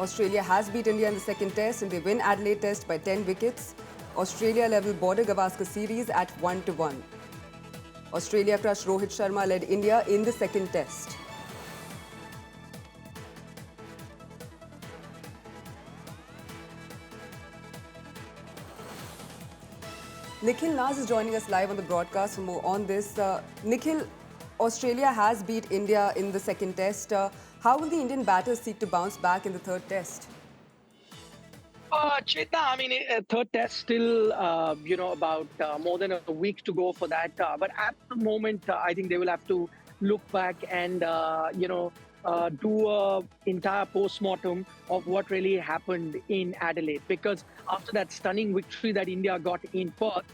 Australia has beat India in the second test and they win Adelaide test by 10 wickets. Australia level border Gavaskar series at 1-1. Australia crushed Rohit Sharma led India in the second test. Nikhil Naz is joining us live on the broadcast for more on this. Nikhil, Australia has beat India in the second test. How will the Indian batters seek to bounce back in the third test? Chetna, I mean, third test still, about more than a week to go for that. But at the moment, I think they will have to look back and, do a entire post-mortem of what really happened in Adelaide. Because after that stunning victory that India got in Perth,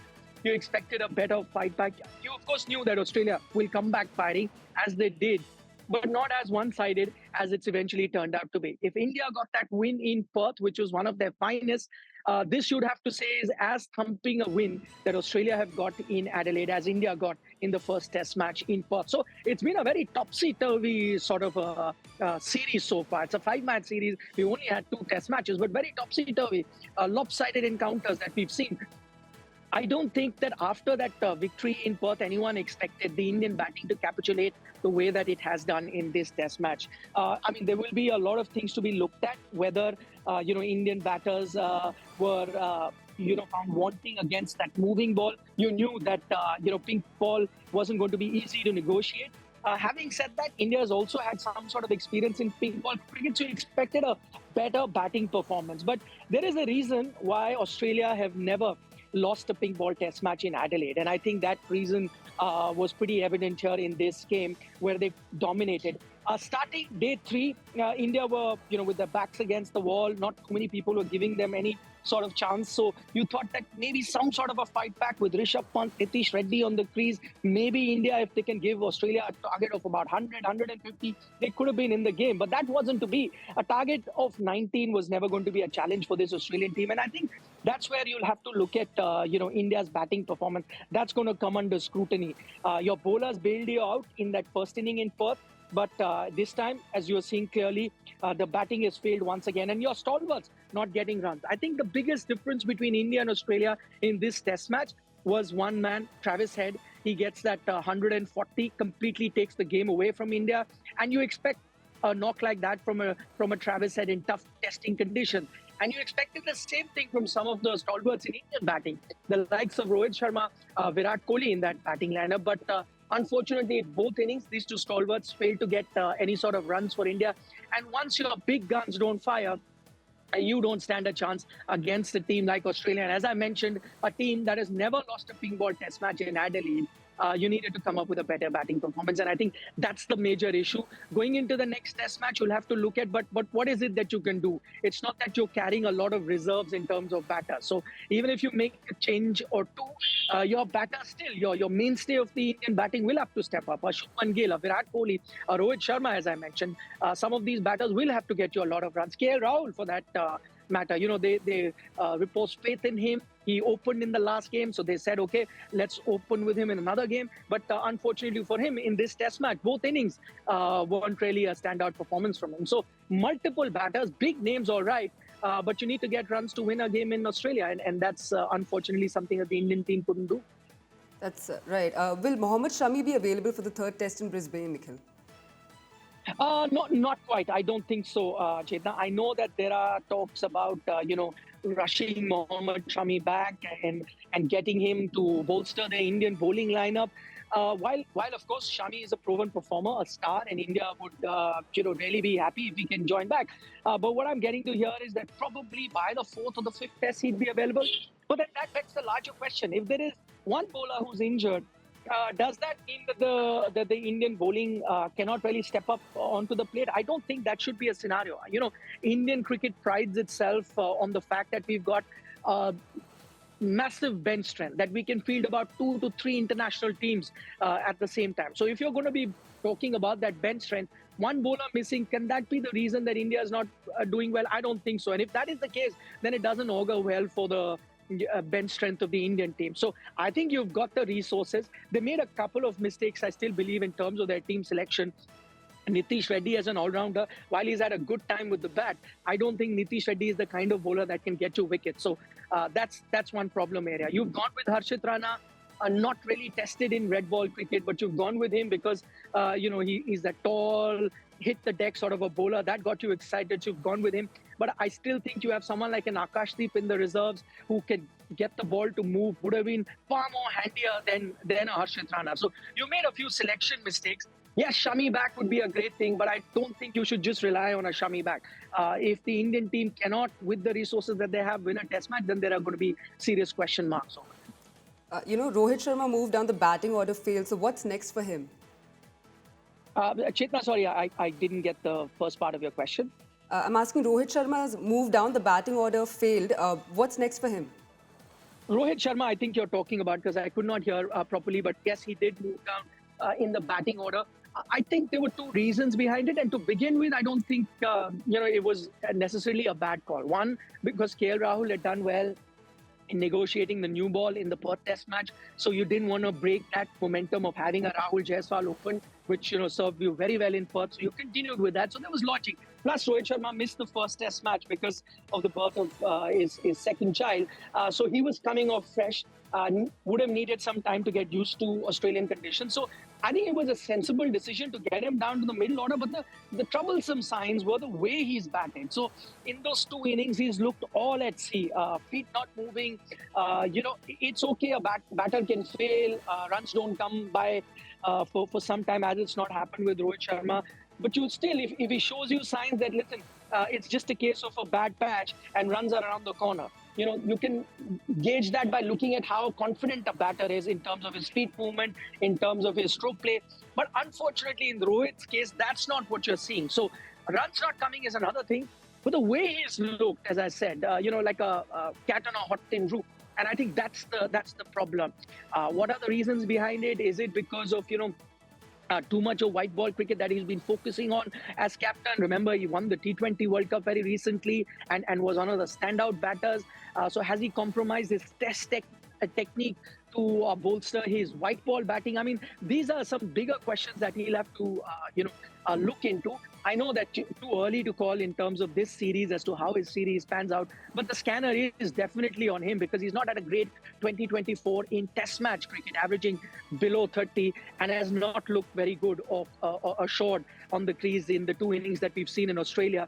you expected a better fight back. You, of course, knew that Australia will come back fighting, as they did, but not as one-sided as it's eventually turned out to be. If India got that win in Perth, which was one of their finest, this you'd have to say is as thumping a win that Australia have got in Adelaide as India got in the first test match in Perth. So it's been a very topsy-turvy sort of series so far. It's a 5-match series. We only had 2 test matches, but very topsy-turvy, lopsided encounters that we've seen. I don't think that after that victory in Perth, anyone expected the Indian batting to capitulate the way that it has done in this test match. I mean, there will be a lot of things to be looked at, whether, Indian batters were, found wanting against that moving ball. You knew that, pink ball wasn't going to be easy to negotiate. Having said that, India has also had some sort of experience in pink ball cricket, so you expected a better batting performance. But there is a reason why Australia have never lost a pink ball test match in Adelaide. And I think that reason was pretty evident here in this game where they dominated. Starting day 3, India were, with their backs against the wall. Not too many people were giving them any sort of chance. So you thought that maybe some sort of a fight back with Rishabh Pant, Nitish Reddy on the crease. Maybe India, if they can give Australia a target of about 100, 150, they could have been in the game. But that wasn't to be. A target of 19 was never going to be a challenge for this Australian team. And I think that's where you'll have to look at, India's batting performance. That's going to come under scrutiny. Your bowlers bailed you out in that first inning in Perth. But this time, as you're seeing clearly, the batting has failed once again. And your stalwarts not getting runs. I think the biggest difference between India and Australia in this test match was one man, Travis Head. He gets that 140, completely takes the game away from India. And you expect a knock like that from a Travis Head in tough testing conditions. And you expected the same thing from some of the stalwarts in Indian batting, the likes of Rohit Sharma, Virat Kohli in that batting lineup. But unfortunately, in both innings, these 2 stalwarts failed to get any sort of runs for India. And once your big guns don't fire, you don't stand a chance against a team like Australia. And as I mentioned, a team that has never lost a pink ball test match in Adelaide. You needed to come up with a better batting performance. And I think that's the major issue. Going into the next test match, you'll have to look at, but what is it that you can do? It's not that you're carrying a lot of reserves in terms of batters. So even if you make a change or 2, your batter still, your mainstay of the Indian batting will have to step up. A Shubman Gill, a Virat Kohli, a Rohit Sharma, as I mentioned. Some of these batters will have to get you a lot of runs. KL Rahul, for that matter, they reposed faith in him. He opened in the last game, so they said, okay, let's open with him in another game. But unfortunately for him, in this test match, both innings weren't really a standout performance from him. So multiple batters, big names, all right, but you need to get runs to win a game in Australia. And that's unfortunately something that the Indian team couldn't do. That's right. Will Mohammad Shami be available for the third test in Brisbane, Nikhil? Not quite. I don't think so, Chetna. I know that there are talks about, rushing Mohammad Shami back and getting him to bolster the Indian bowling lineup. While of course Shami is a proven performer, a star, and India would really be happy if he can join back. But what I'm getting to hear is that probably by the 4th or the 5th test he'd be available. But then that begs the larger question: if there is one bowler who's injured, does that mean that the Indian bowling cannot really step up onto the plate? I don't think that should be a scenario. Indian cricket prides itself on the fact that we've got massive bench strength, that we can field about 2 to 3 international teams at the same time. So if you're going to be talking about that bench strength, one bowler missing, can that be the reason that India is not doing well? I don't think so. And if that is the case, then it doesn't augur well for the bench strength of the Indian team. So I think you've got the resources. They made a couple of mistakes, I still believe, in terms of their team selection. Nitish Reddy as an all-rounder, while he's had a good time with the bat, I don't think Nitish Reddy is the kind of bowler that can get you wickets. So that's one problem area. You've gone with Harshit Rana, not really tested in red ball cricket, but you've gone with him because he's that tall, hit the deck sort of a bowler that got you excited. So you've gone with him, but I still think you have someone like an Akashdeep in the reserves who can get the ball to move. Would have been far more handier than a Harshit Rana. So you made a few selection mistakes. Yes, Shami back would be a great thing, but I don't think you should just rely on a Shami back. If the Indian team cannot, with the resources that they have, win a test match, then there are going to be serious question marks over it. Rohit Sharma moved down, the batting order failed. So what's next for him? Chetna, sorry, I didn't get the first part of your question. I'm asking, Rohit Sharma's moved down, the batting order failed. What's next for him? Rohit Sharma, I think you're talking about, because I could not hear properly, but yes, he did move down in the batting order. I think there were two reasons behind it. And to begin with, I don't think, it was necessarily a bad call. One, because KL Rahul had done well in negotiating the new ball in the Perth Test match. So you didn't want to break that momentum of having a Rahul Jaiswal open, which, served you very well in Perth. So you continued with that. So there was logic. Plus, Rohit Sharma missed the first Test match because of the birth of his second child. So he was coming off fresh, would have needed some time to get used to Australian conditions. So I think it was a sensible decision to get him down to the middle order. But the troublesome signs were the way he's batted. So in those two innings, he's looked all at sea, feet not moving. It's okay, a batter can fail, runs don't come by for some time, as it's not happened with Rohit Sharma. But you still, if he shows you signs that, listen, it's just a case of a bad patch and runs are around the corner, you can gauge that by looking at how confident a batter is in terms of his feet movement, in terms of his stroke play. But unfortunately, in Rohit's case, that's not what you're seeing. So runs not coming is another thing. But the way he's looked, as I said, like a cat on a hot tin roof. And I think that's the problem. What are the reasons behind it? Is it because of, too much of white ball cricket that he's been focusing on as captain? Remember, he won the T20 World Cup very recently and was one of the standout batters. So has he compromised his test technique to bolster his white ball batting? I mean, these are some bigger questions that he'll have to, look into. I know that too early to call in terms of this series as to how his series pans out, but the scanner is definitely on him because he's not had a great 2024 in test match cricket, averaging below 30 and has not looked very good off assured on the crease in the two innings that we've seen in Australia.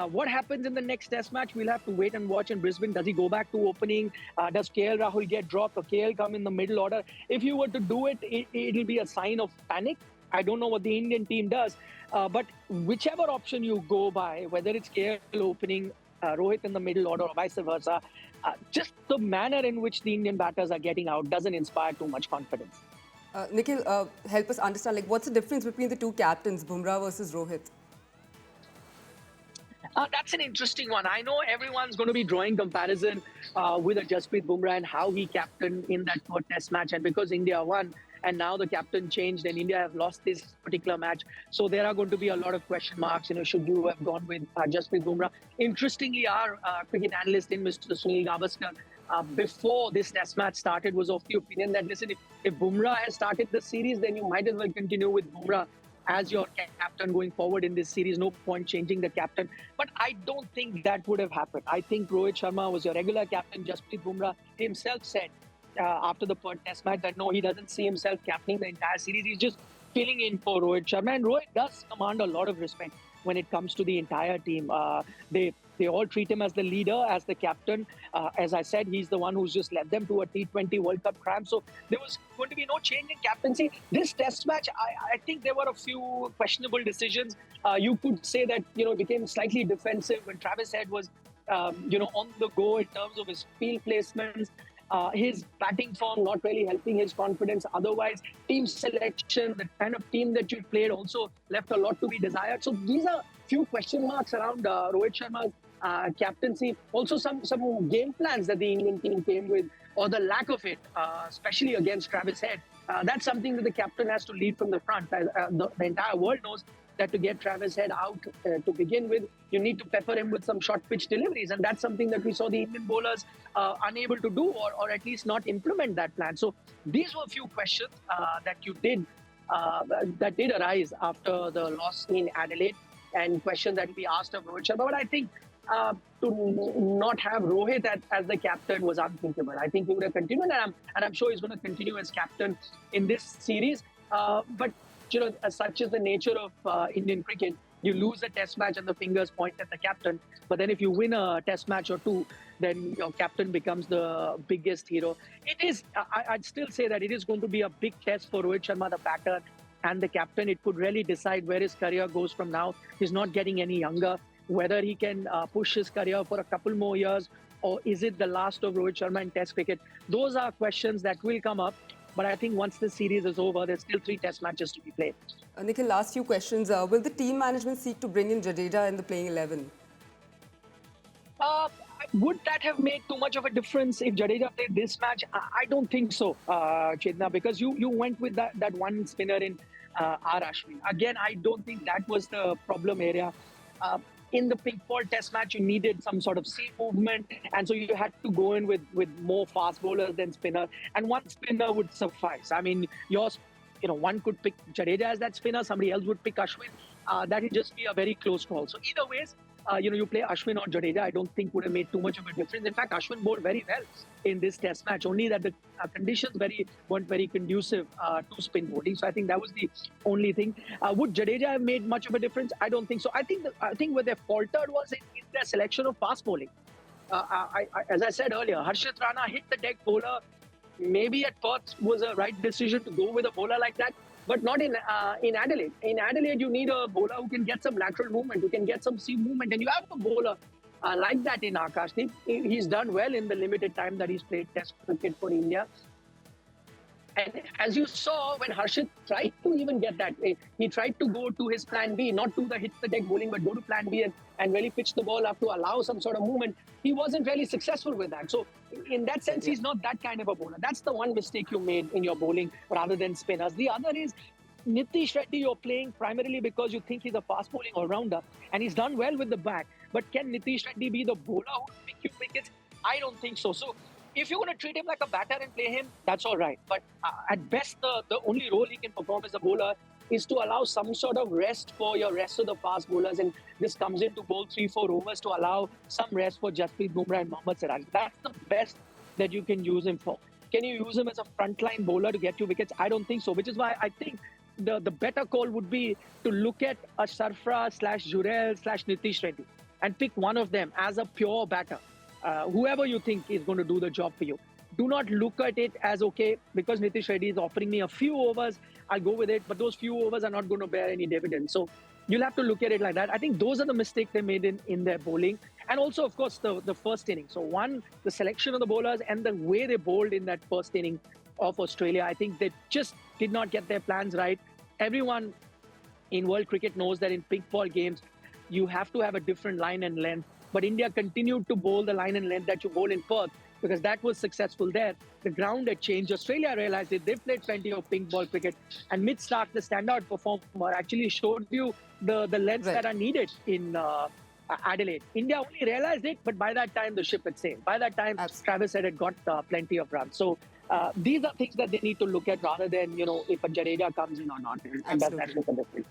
What happens in the next test match? We'll have to wait and watch in Brisbane. Does he go back to opening? Does KL Rahul get dropped or KL come in the middle order? If you were to do it, it'll be a sign of panic. I don't know what the Indian team does. But whichever option you go by, whether it's KL opening, Rohit in the middle order or vice versa, just the manner in which the Indian batters are getting out doesn't inspire too much confidence. Nikhil, help us understand, what's the difference between the two captains, Bumrah versus Rohit? That's an interesting one. I know everyone's going to be drawing comparison with Jasprit Bumrah and how he captained in that fourth test match. And because India won and now the captain changed and India have lost this particular match. So there are going to be a lot of question marks. Should you have gone with Jasprit Bumrah? Interestingly, our cricket analyst in Mr. Sunil Gavaskar, before this test match started, was of the opinion that, listen, if Bumrah has started the series, then you might as well continue with Bumrah as your captain going forward in this series. No point changing the captain. But I don't think that would have happened. I think Rohit Sharma was your regular captain. Jasprit Bumrah himself said after the Perth Test match that no, he doesn't see himself captaining the entire series. He's just filling in for Rohit Sharma. And Rohit does command a lot of respect when it comes to the entire team. They all treat him as the leader, as the captain. As I said, he's the one who's just led them to a T20 World Cup crown. So there was going to be no change in captaincy. This test match, I think there were a few questionable decisions. You could say that, it became slightly defensive when Travis Head was, on the go in terms of his field placements. His batting form not really helping his confidence. Otherwise, team selection, the kind of team that you played also left a lot to be desired. So these are few question marks around Rohit Sharma's captaincy. Also some game plans that the Indian team came with, or the lack of it, especially against Travis Head. That's something that the captain has to lead from the front. The entire world knows that to get Travis Head out to begin with, you need to pepper him with some short pitch deliveries. And that's something that we saw the Indian bowlers unable to do, or at least not implement that plan. So these were a few questions that you did that did arise after the loss in Adelaide, and questions that will be asked of Rohit Sharma. But I think to not have Rohit as the captain was unthinkable. I think he would have continued, and I'm sure he's going to continue as captain in this series. But such is the nature of Indian cricket. You lose a test match and the fingers point at the captain. But then if you win a test match or two, then your captain becomes the biggest hero. It is, I'd still say that it is going to be a big test for Rohit Sharma, the batter and the captain. It could really decide where his career goes from now. He's not getting any younger. Whether he can push his career for a couple more years, or is it the last of Rohit Sharma in test cricket? Those are questions that will come up. But I think once the series is over, there's still 3 test matches to be played. Nikhil, last few questions. Will the team management seek to bring in Jadeja in the playing 11? Would that have made too much of a difference if Jadeja played this match? I don't think so, Chetna, because you went with that one spinner in R. Ashwin. Again, I don't think that was the problem area. In the pink ball test match, you needed some sort of seam movement, and so you had to go in with more fast bowlers than spinner, and one spinner would suffice. I mean, one could pick Jadeja as that spinner, somebody else would pick Ashwin. That would just be a very close call. So either ways, you play Ashwin or Jadeja, I don't think would have made too much of a difference. In fact, Ashwin bowled very well in this test match, only that the conditions weren't very conducive to spin bowling. So I think that was the only thing. Would Jadeja have made much of a difference? I don't think so. I think where they faltered was in their selection of fast bowling. As I said earlier, Harshit Rana hit the deck bowler. Maybe at Perth was a right decision to go with a bowler like that, but not in Adelaide. In Adelaide, you need a bowler who can get some lateral movement, who can get some seam movement, and you have a bowler like that in Akashdeep. He's done well in the limited time that he's played Test cricket for India. And as you saw, when Harshit tried to even get that, he tried to go to his plan B, not to the hit the deck bowling, but go to plan B and really pitch the ball up to allow some sort of movement. He wasn't really successful with that. So in that sense, he's not that kind of a bowler. That's the one mistake you made in your bowling rather than spinners. The other is Nitish Reddy, you're playing primarily because you think he's a fast bowling all-rounder, and he's done well with the bat. But can Nitish Reddy be the bowler who will pick you wickets? I don't think so. So if you're going to treat him like a batter and play him, that's all right. But at best, the only role he can perform as a bowler is to allow some sort of rest for your rest of the fast bowlers. And this comes in to bowl 3-4 overs to allow some rest for Jasprit Bumrah and Mohammad Siraj. That's the best that you can use him for. Can you use him as a frontline bowler to get you wickets? I don't think so, which is why I think the better call would be to look at a Sarfraz/Jurel/Nitish Reddy and pick one of them as a pure batter. Whoever you think is going to do the job for you. Do not look at it as, okay, because Nitish Reddy is offering me a few overs, I'll go with it, but those few overs are not going to bear any dividends. So you'll have to look at it like that. I think those are the mistakes they made in their bowling. And also, of course, the first inning. So one, the selection of the bowlers and the way they bowled in that first inning of Australia, I think they just did not get their plans right. Everyone in world cricket knows that in pink ball games, you have to have a different line and length. But India continued to bowl the line and length that you bowl in Perth because that was successful there. The ground had changed. Australia realized it. They've played plenty of pink ball cricket. And Mitch Starc, the standout performer, actually showed you the lengths that are needed in Adelaide. India only realized it, but by that time, the ship had sailed. By that time, Travis had got plenty of runs. So these are things that they need to look at rather than, if a Jadeja comes in or not. And that makes a difference.